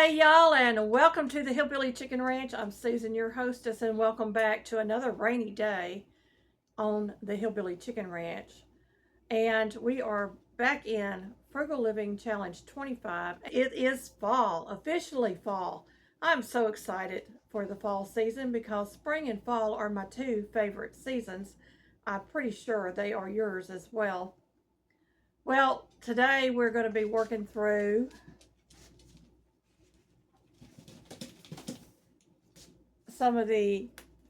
Hey y'all, and welcome to the Hillbilly Chicken Ranch. I'm Susan, your hostess, and welcome back to another rainy day on the Hillbilly Chicken Ranch. And we are back in Frugal Living Challenge 25. It is fall, officially fall. I'm so excited for the fall season because spring and fall are my two favorite seasons. I'm pretty sure they are yours as well. Well, today we're going to be working through some of the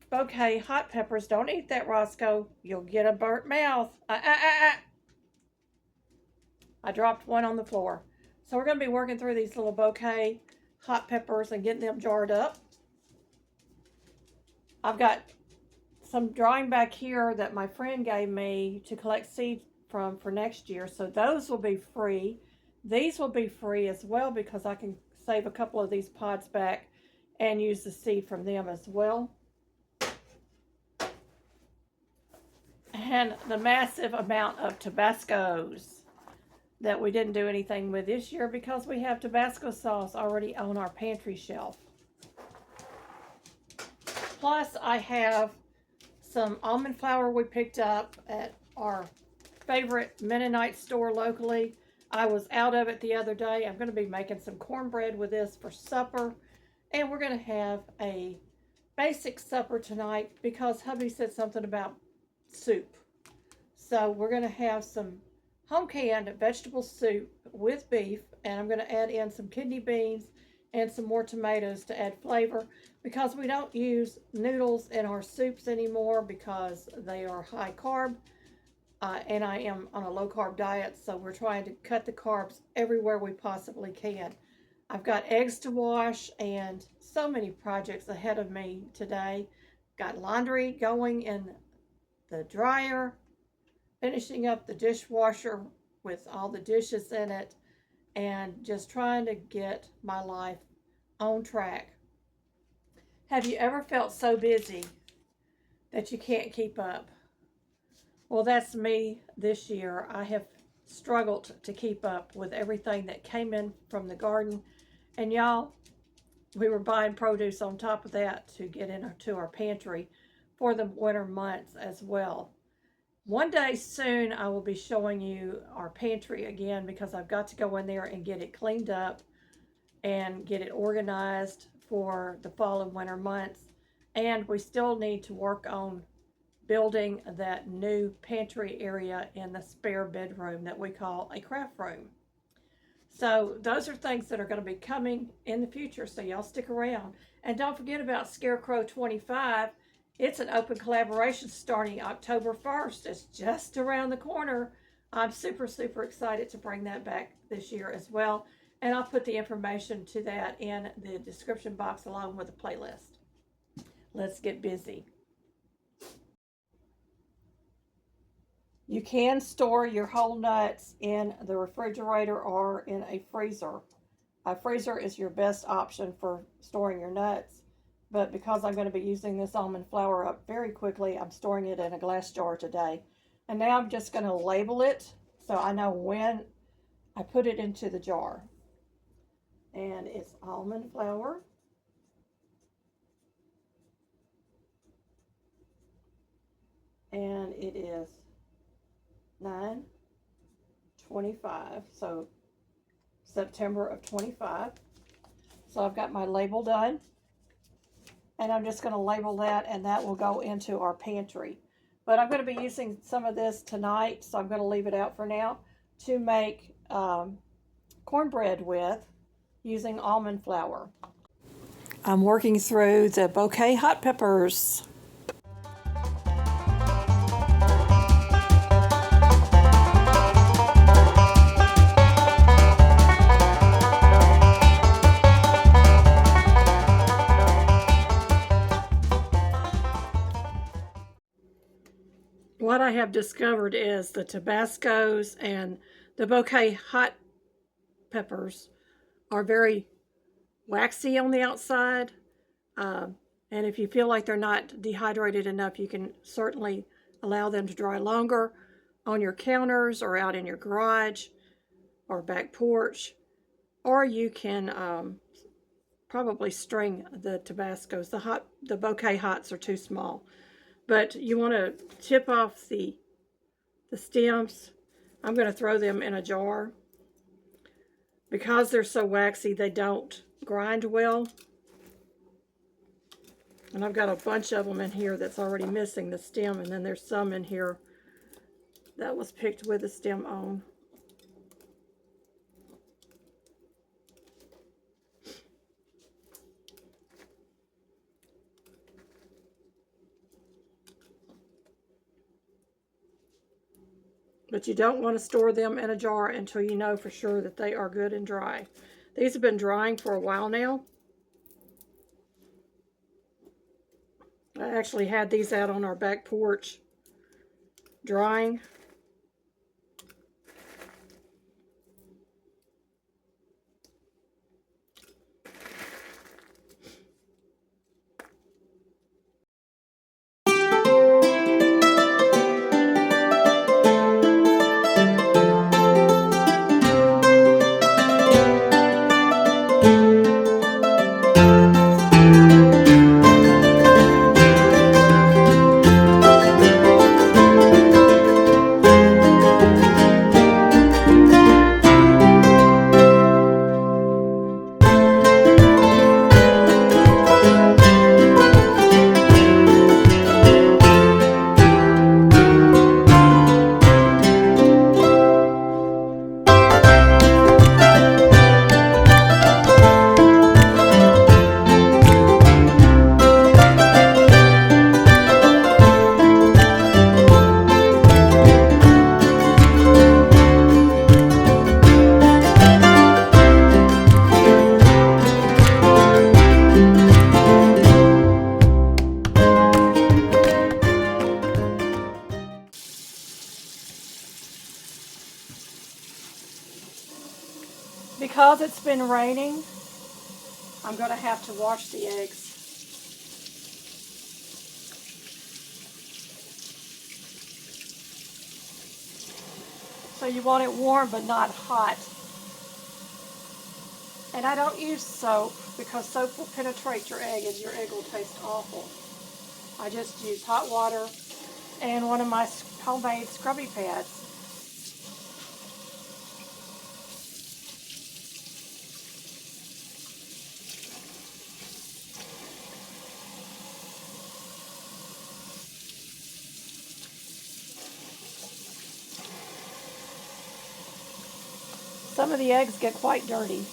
bouquet hot peppers. Don't eat that, Roscoe. You'll get a burnt mouth. I dropped one on the floor. So we're going to be working through these little bouquet hot peppers and getting them jarred up. I've got some drawing back here that my friend gave me to collect seed from for next year. So those will be free. These will be free as well because I can save a couple of these pods back and use the seed from them as well. And the massive amount of Tabascos that we didn't do anything with this year because we have Tabasco sauce already on our pantry shelf. Plus, I have some almond flour we picked up at our favorite Mennonite store locally. I was out of it the other day. I'm going to be making some cornbread with this for supper. And we're going to have a basic supper tonight because hubby said something about soup. So we're going to have some home canned vegetable soup with beef, and I'm going to add in some kidney beans and some more tomatoes to add flavor because we don't use noodles in our soups anymore because they are high carb, and I am on a low carb diet, so we're trying to cut the carbs everywhere we possibly can. I've got eggs to wash and so many projects ahead of me today. Got laundry going in the dryer, finishing up the dishwasher with all the dishes in it, and just trying to get my life on track. Have you ever felt so busy that you can't keep up? Well, that's me this year. I have struggled to keep up with everything that came in from the garden. And y'all, we were buying produce on top of that to get into our pantry for the winter months as well. One day soon, I will be showing you our pantry again because I've got to go in there and get it cleaned up and get it organized for the fall and winter months. And we still need to work on building that new pantry area in the spare bedroom that we call a craft room. So those are things that are going to be coming in the future, so y'all stick around. And don't forget about Scarecrow 25. It's an open collaboration starting October 1st. It's just around the corner. I'm super, super excited to bring that back this year as well. And I'll put the information to that in the description box along with a playlist. Let's get busy. You can store your whole nuts in the refrigerator or in a freezer. A freezer is your best option for storing your nuts, but because I'm going to be using this almond flour up very quickly, I'm storing it in a glass jar today. And now I'm just going to label it so I know when I put it into the jar. And it's almond flour. And it is 9/25, so September of 25. So I've got my label done, and I'm just going to label that, and that will go into our pantry. But I'm going to be using some of this tonight, so I'm going to leave it out for now to make cornbread with using almond flour. I'm working through the bouquet hot peppers. What I have discovered is the Tabascos and the bouquet hot peppers are very waxy on the outside. And if you feel like they're not dehydrated enough, you can certainly allow them to dry longer on your counters or out in your garage or back porch. Or you can probably string the Tabascos. The bouquet hots are too small. But you want to tip off the stems. I'm going to throw them in a jar. Because they're so waxy, they don't grind well. And I've got a bunch of them in here that's already missing the stem, and then there's some in here that was picked with the stem on. But you don't want to store them in a jar until you know for sure that they are good and dry. These have been drying for a while now. I actually had these out on our back porch drying. Because it's been raining, I'm going to have to wash the eggs. So you want it warm but not hot. And I don't use soap because soap will penetrate your egg and your egg will taste awful. I just use hot water and one of my homemade scrubby pads. Some of the eggs get quite dirty.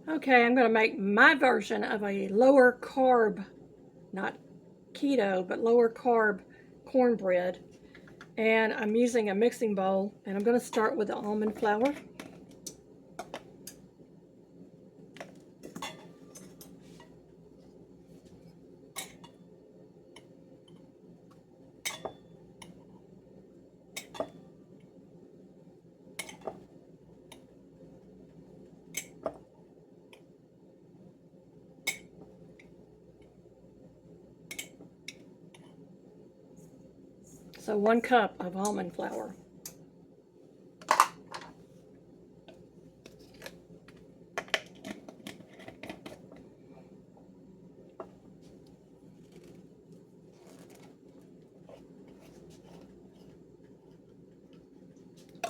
Okay, I'm going to make my version of a lower carb, not keto, but lower carb cornbread. And I'm using a mixing bowl, and I'm going to start with the almond flour. So 1 cup of almond flour.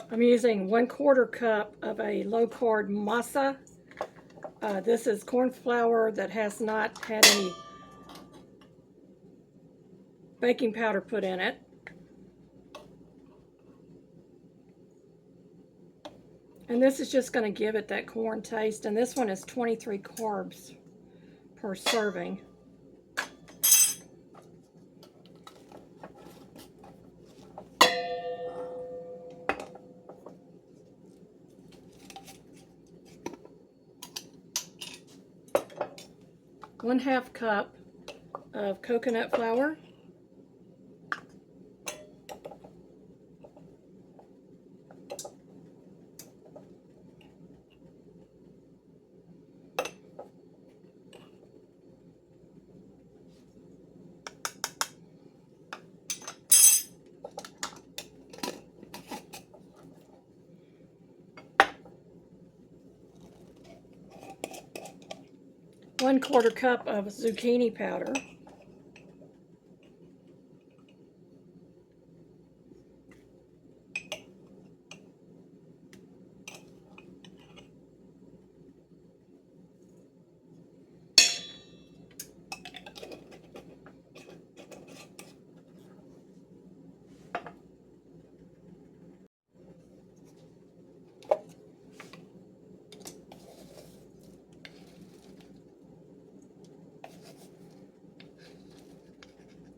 I'm using 1/4 cup of a low-carb masa. This is corn flour that has not had any baking powder put in it. And this is just going to give it that corn taste. And this one is 23 carbs per serving. One-half cup of coconut flour. 1/4 cup of zucchini powder.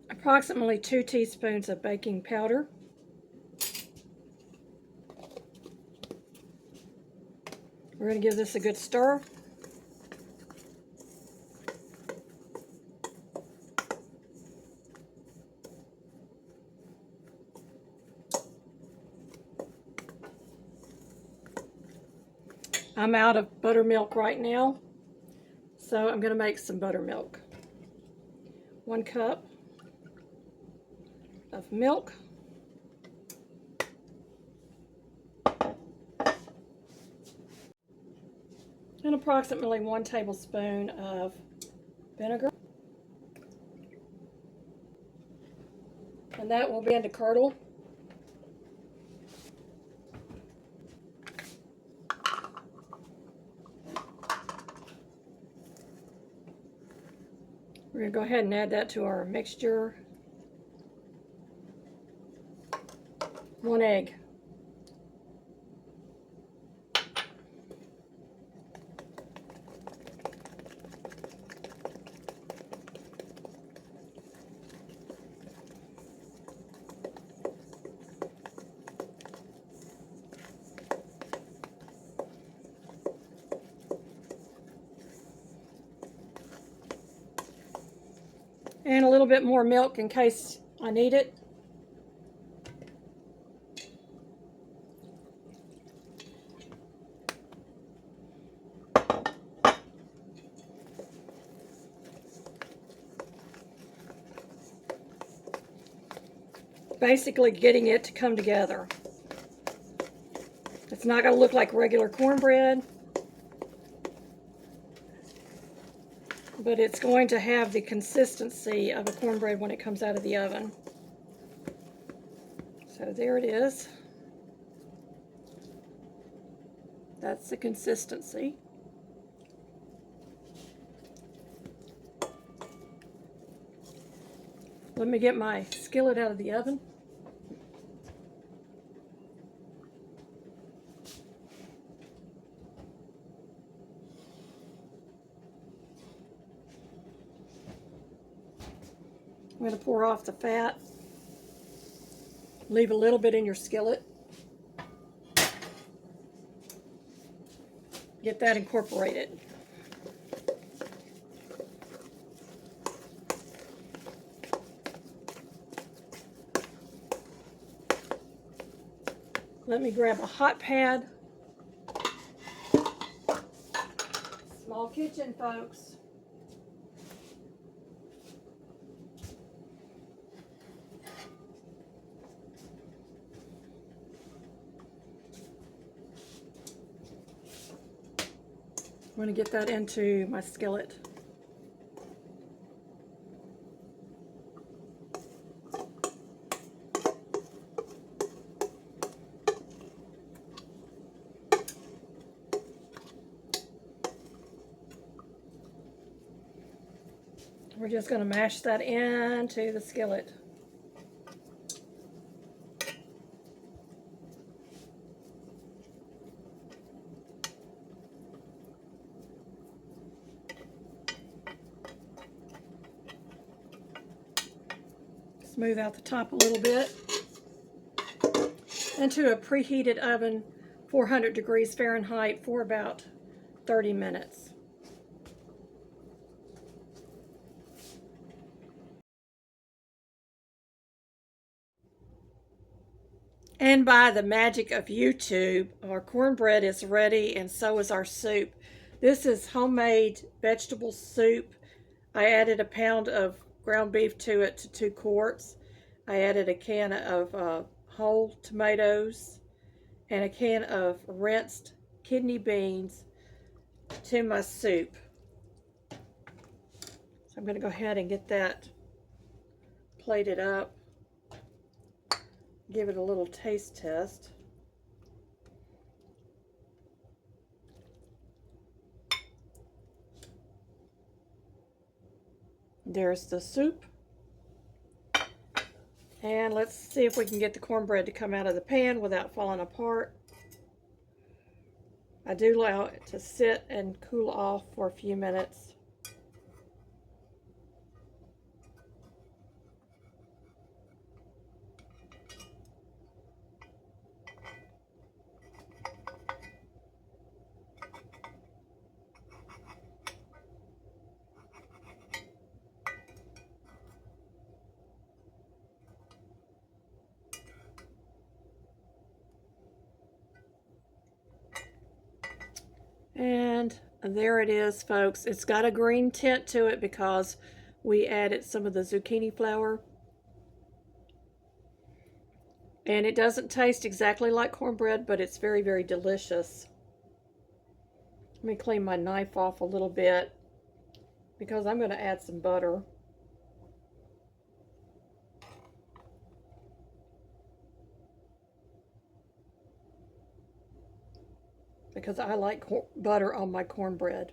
Approximately 2 teaspoons of baking powder. We're going to give this a good stir. I'm out of buttermilk right now, so I'm going to make some buttermilk. 1 cup of milk. And approximately 1 tablespoon of vinegar. And that will begin to curdle. We're going to go ahead and add that to our mixture. 1 egg. And a little bit more milk in case I need it. Basically getting it to come together. It's not going to look like regular cornbread, but it's going to have the consistency of a cornbread when it comes out of the oven. So there it is. That's the consistency. Let me get my skillet out of the oven. I'm going to pour off the fat. Leave a little bit in your skillet. Get that incorporated. Let me grab a hot pad. Small kitchen, folks. I'm going to get that into my skillet. We're just going to mash that into the skillet. Smooth out the top a little bit. Into a preheated oven, 400 degrees Fahrenheit, for about 30 minutes. And by the magic of YouTube, our cornbread is ready, and so is our soup. This is homemade vegetable soup. I added a pound of ground beef to it to 2 quarts. I added a can of whole tomatoes and a can of rinsed kidney beans to my soup. I'm going to go ahead and get that plated up. Give it a little taste test. There's the soup. And let's see if we can get the cornbread to come out of the pan without falling apart. I do allow it to sit and cool off for a few minutes. And there it is, folks. It's got a green tint to it because we added some of the zucchini flour. And it doesn't taste exactly like cornbread, but it's very, very delicious. Let me clean my knife off a little bit because I'm going to add some butter. Because I like butter on my cornbread.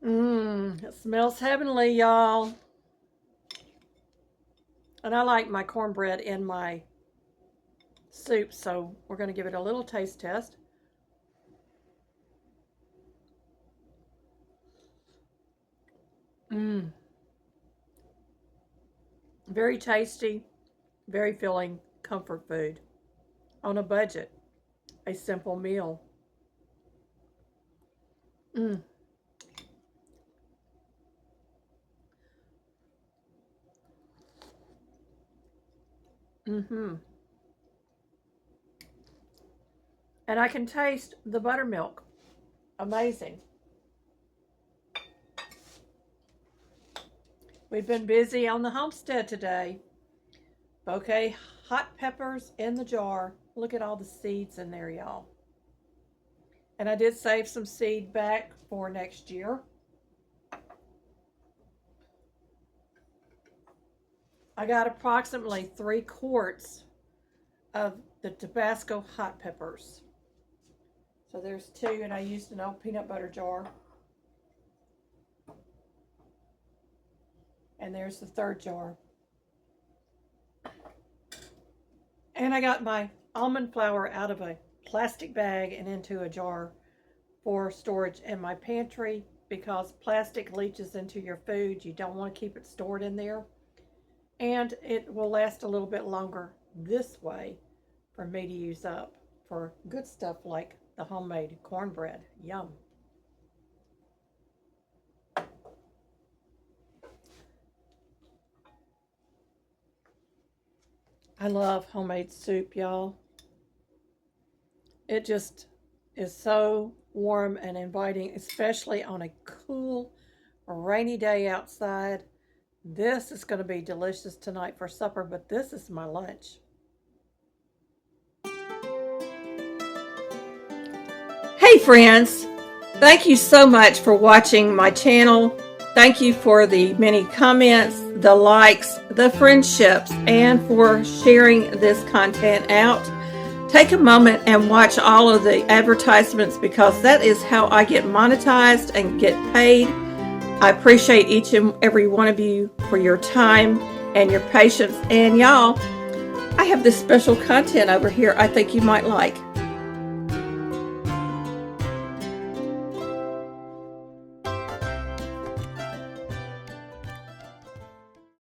It smells heavenly, y'all. And I like my cornbread in my soup, so we're going to give it a little taste test. Very tasty, very filling, comfort food. On a budget, a simple meal. And I can taste the buttermilk. Amazing. We've been busy on the homestead today. Bouquet hot peppers in the jar. Look at all the seeds in there, y'all. And I did save some seed back for next year. I got approximately 3 quarts of the Tabasco hot peppers. So there's 2, and I used an old peanut butter jar. And there's the 3rd jar. And I got my almond flour out of a plastic bag and into a jar for storage in my pantry because plastic leaches into your food. You don't want to keep it stored in there. And it will last a little bit longer this way for me to use up for good stuff like the homemade cornbread. Yum. I love homemade soup, y'all. It just is so warm and inviting, especially on a cool, rainy day outside. This is going to be delicious tonight for supper, but this is my lunch. Hey friends, thank you so much for watching my channel. Thank you for the many comments, the likes, the friendships, and for sharing this content out. Take a moment and watch all of the advertisements because that is how I get monetized and get paid. I appreciate each and every one of you for your time and your patience. And y'all, I have this special content over here I think you might like.